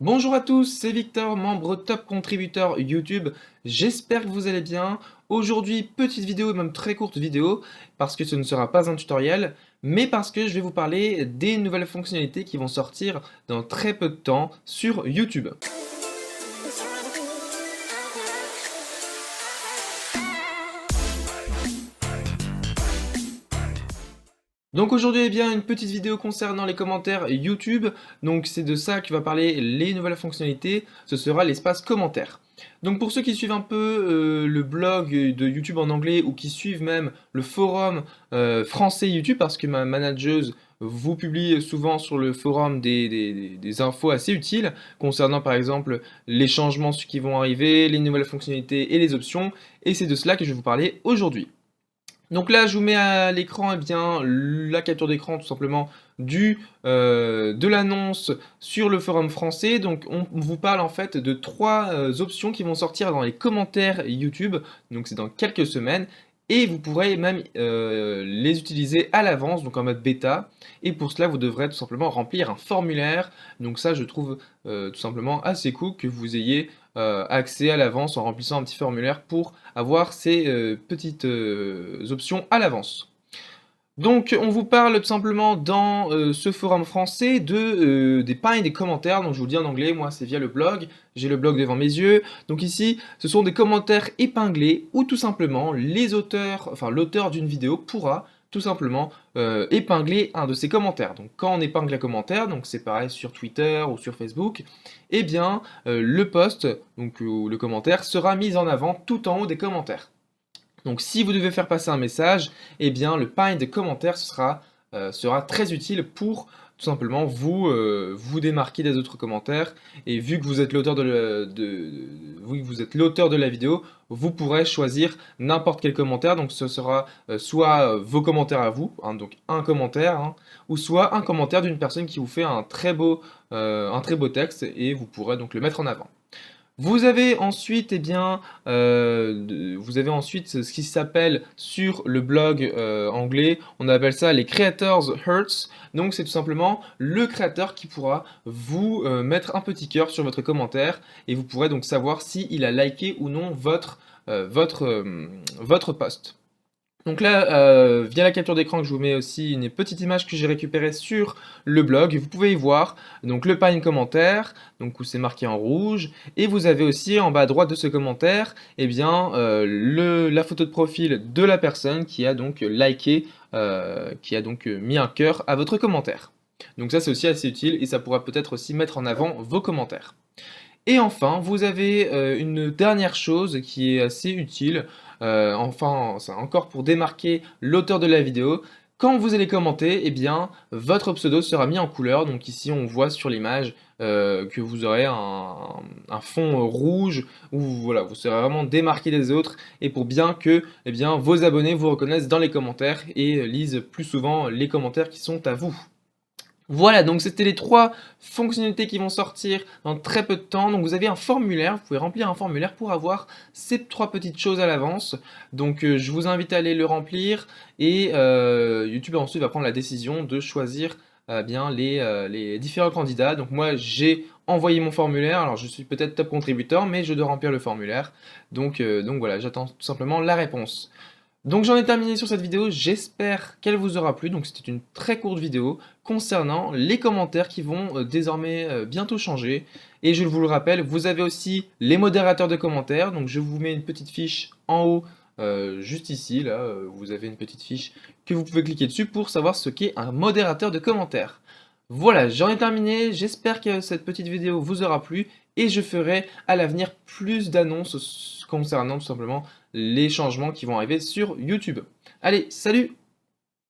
Bonjour à tous, c'est Victor, membre top contributeur YouTube. J'espère que vous allez bien. Aujourd'hui, petite vidéo, même très courte vidéo, parce que ce ne sera pas un tutoriel, mais parce que je vais vous parler des nouvelles fonctionnalités qui vont sortir dans très peu de temps sur YouTube. Donc aujourd'hui, eh bien, une petite vidéo concernant les commentaires YouTube. Donc c'est de ça que va parler les nouvelles fonctionnalités. Ce sera l'espace commentaires. Donc pour ceux qui suivent un peu le blog de YouTube en anglais ou qui suivent même le forum français YouTube, parce que ma manageuse vous publie souvent sur le forum des infos assez utiles concernant par exemple les changements qui vont arriver, les nouvelles fonctionnalités et les options. Et c'est de cela que je vais vous parler aujourd'hui. Donc là, je vous mets à l'écran, eh bien, la capture d'écran tout simplement de l'annonce sur le forum français. Donc on vous parle en fait de trois options qui vont sortir dans les commentaires YouTube. Donc c'est dans quelques semaines. Et vous pourrez même les utiliser à l'avance, donc en mode bêta. Et pour cela, vous devrez tout simplement remplir un formulaire. Donc ça, je trouve tout simplement assez cool que vous ayez accès à l'avance en remplissant un petit formulaire pour avoir ces petites options à l'avance. Donc on vous parle tout simplement dans ce forum français des pains et des commentaires, donc je vous le dis en anglais, moi c'est via le blog, j'ai le blog devant mes yeux. Donc ici, ce sont des commentaires épinglés où tout simplement les auteurs, enfin l'auteur d'une vidéo pourra tout simplement épingler un de ces commentaires. Donc quand on épingle un commentaire, donc c'est pareil sur Twitter ou sur Facebook, eh bien le post, donc ou le commentaire, sera mis en avant tout en haut des commentaires. Donc si vous devez faire passer un message, eh bien le pinned commentaire sera très utile pour tout simplement vous démarquer des autres commentaires. Et vu que vous êtes l'auteur vu que vous êtes l'auteur de la vidéo, vous pourrez choisir n'importe quel commentaire. Donc ce sera soit vos commentaires à vous, hein, donc un commentaire, hein, ou soit un commentaire d'une personne qui vous fait un très beau texte et vous pourrez donc le mettre en avant. Vous avez ensuite, eh bien, vous avez ensuite ce qui s'appelle sur le blog anglais, on appelle ça les Creators Hearts. Donc c'est tout simplement le créateur qui pourra vous mettre un petit cœur sur votre commentaire et vous pourrez donc savoir s'il a liké ou non votre post. Donc là, via la capture d'écran que je vous mets aussi une petite image que j'ai récupérée sur le blog, vous pouvez y voir donc le pin commentaire, donc où c'est marqué en rouge, et vous avez aussi en bas à droite de ce commentaire, eh bien, la photo de profil de la personne qui a donc liké, qui a donc mis un cœur à votre commentaire. Donc ça c'est aussi assez utile et ça pourra peut-être aussi mettre en avant vos commentaires. Et enfin, vous avez une dernière chose qui est assez utile, enfin, c'est encore pour démarquer l'auteur de la vidéo. Quand vous allez commenter, eh bien, votre pseudo sera mis en couleur. Donc ici, on voit sur l'image que vous aurez un fond rouge où voilà, vous serez vraiment démarqué des autres et pour bien que eh bien, vos abonnés vous reconnaissent dans les commentaires et lisent plus souvent les commentaires qui sont à vous. Voilà, donc c'était les trois fonctionnalités qui vont sortir dans très peu de temps. Donc vous avez un formulaire, vous pouvez remplir un formulaire pour avoir ces trois petites choses à l'avance. Donc je vous invite à aller le remplir et YouTube ensuite va prendre la décision de choisir bien les différents candidats. Donc moi j'ai envoyé mon formulaire, alors je suis peut-être top contributeur, mais je dois remplir le formulaire. Donc voilà, j'attends tout simplement la réponse. Donc j'en ai terminé sur cette vidéo, j'espère qu'elle vous aura plu. Donc c'était une très courte vidéo concernant les commentaires qui vont désormais bientôt changer. Et je vous le rappelle, vous avez aussi les modérateurs de commentaires. Donc je vous mets une petite fiche en haut, juste ici, là, vous avez une petite fiche que vous pouvez cliquer dessus pour savoir ce qu'est un modérateur de commentaires. Voilà, j'en ai terminé, j'espère que cette petite vidéo vous aura plu et je ferai à l'avenir plus d'annonces concernant tout simplement les changements qui vont arriver sur YouTube. Allez, salut!